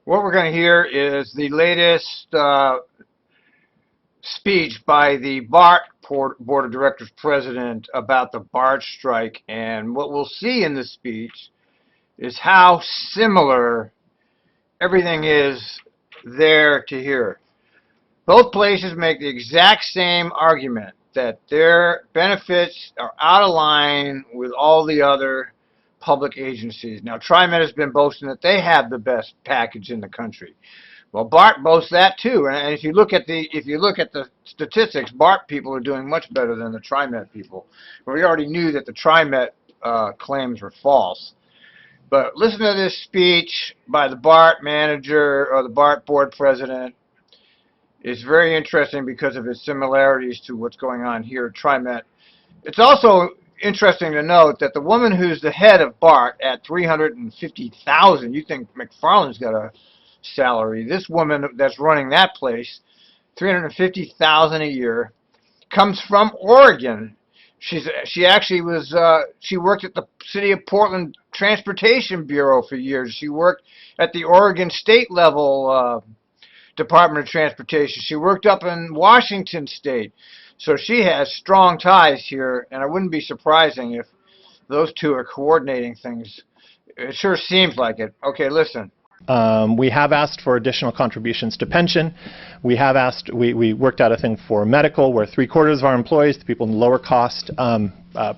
What we're going to hear is the latest speech by the Bart Board of Directors president about the Bart strike. And what we'll see in this speech is how similar everything is there to here. Both places make the exact same argument that their benefits are out of line with all the other public agencies. Now, Trimet has been boasting that they have the best package in the country. Well, Bart boasts that too, and if you look at the statistics, Bart people are doing much better than the Trimet people. We already knew that the Trimet claims were false. But listen to this speech by the Bart manager or the Bart board president. It's very interesting because of its similarities to what's going on here at Trimet. It's also interesting to note that the woman who's the head of Bart at $350,000, you think McFarland's got a salary. This woman that's running that place, $350,000 a year, comes from Oregon. She actually was she worked at the City of Portland Transportation Bureau for years. She worked at the Oregon state level Department of Transportation. She worked up in Washington State. So she has strong ties here, and it wouldn't be surprising if those two are coordinating things. It sure seems like it. Okay, listen. We have asked for additional contributions to pension. We have asked, we worked out a thing for medical where 3/4 of our employees, the people in lower cost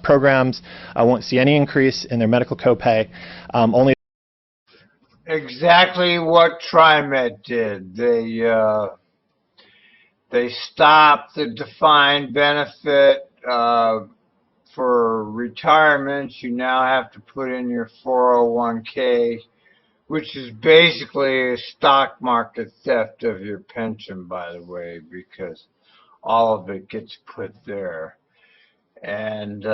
programs, won't see any increase in their medical copay. Only exactly what Trimet did. They stopped the defined benefit for retirement. You now have to put in your 401k, which is basically a stock market theft of your pension, by the way, because all of it gets put there. And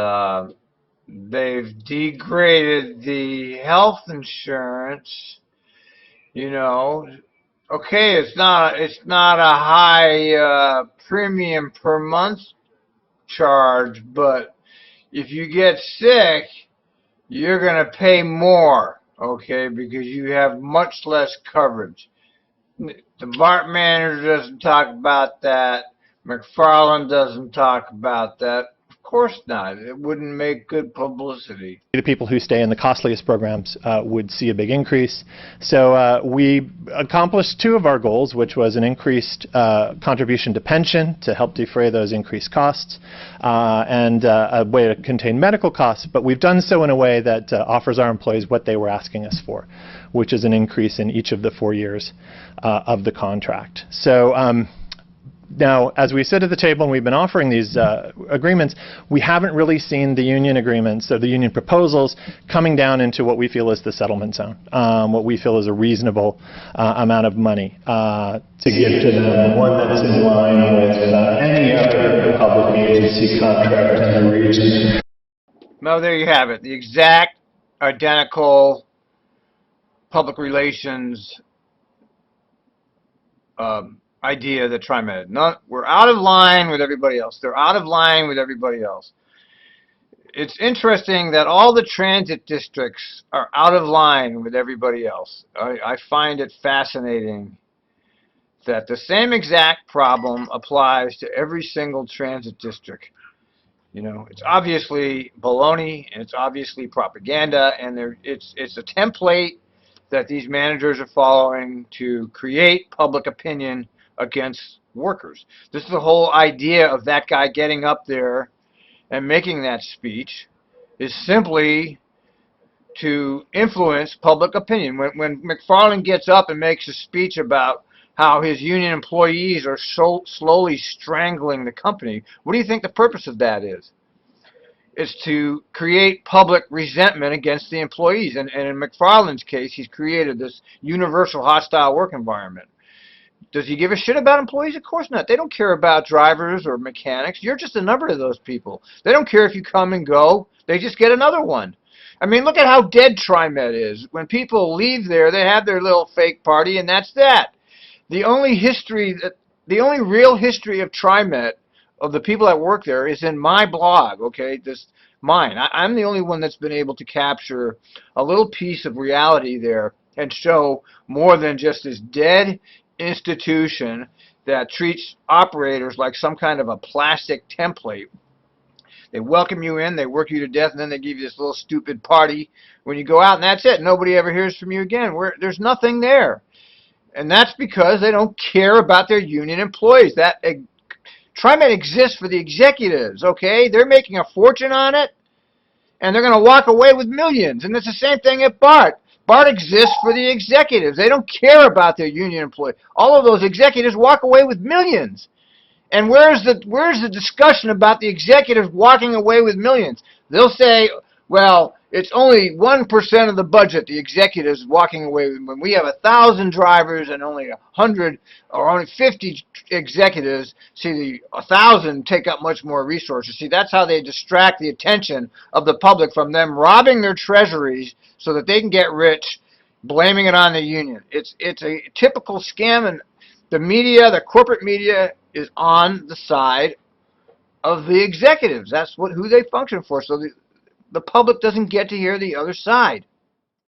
they've degraded the health insurance. You know, okay, it's not a high premium per month charge, but if you get sick, you're going to pay more, okay, because you have much less coverage. The Bart manager doesn't talk about that. McFarland doesn't talk about that. Of course not. It wouldn't make good publicity. The people who stay in the costliest programs would see a big increase. So we accomplished two of our goals, which was an increased contribution to pension to help defray those increased costs and a way to contain medical costs. But we've done so in a way that offers our employees what they were asking us for, which is an increase in each of the 4 years of the contract. So now, as we sit at the table and we've been offering these agreements, we haven't really seen the union agreements or the union proposals coming down into what we feel is the settlement zone, what we feel is a reasonable amount of money to give to them, one that's in line with any other public agency contract in the region. Well, there you have it. The exact identical public relations idea that Trimet had. We're out of line with everybody else. They're out of line with everybody else. It's interesting that all the transit districts are out of line with everybody else. I find it fascinating that the same exact problem applies to every single transit district. You know, it's obviously baloney and it's obviously propaganda, and it's a template that these managers are following to create public opinion against workers. This is the whole idea of that guy getting up there and making that speech, is simply to influence public opinion. When McFarland gets up and makes a speech about how his union employees are so slowly strangling the company, what do you think the purpose of that is? It's to create public resentment against the employees. And in McFarland's case, he's created this universal hostile work environment. Does he give a shit about employees? Of course not. They don't care about drivers or mechanics. You're just a number to those people. They don't care if you come and go. They just get another one. I mean, look at how dead Trimet is. When people leave there, they have their little fake party, and that's that. The only real history of Trimet, of the people that work there, is in my blog, okay? Mine. I'm the only one that's been able to capture a little piece of reality there. and show more than just this dead institution that treats operators like some kind of a plastic template. They welcome you in, they work you to death, and then they give you this little stupid party when you go out, and that's it. Nobody ever hears from you again. There's nothing there. And that's because they don't care about their union employees. Trimet exists for the executives, okay? They're making a fortune on it, and they're going to walk away with millions. And it's the same thing at Bart. Bart exists for the executives. They don't care about their union employees. All of those executives walk away with millions. And where's the discussion about the executives walking away with millions? They'll say, well, it's only 1% of the budget the executives walking away with. When we have 1,000 drivers and only 100 or only 50 executives, see, the 1,000 take up much more resources. See, that's how they distract the attention of the public from them robbing their treasuries so that they can get rich, blaming it on the union. It's a typical scam, and the media, the corporate media, is on the side of the executives. That's who they function for. So the public doesn't get to hear the other side.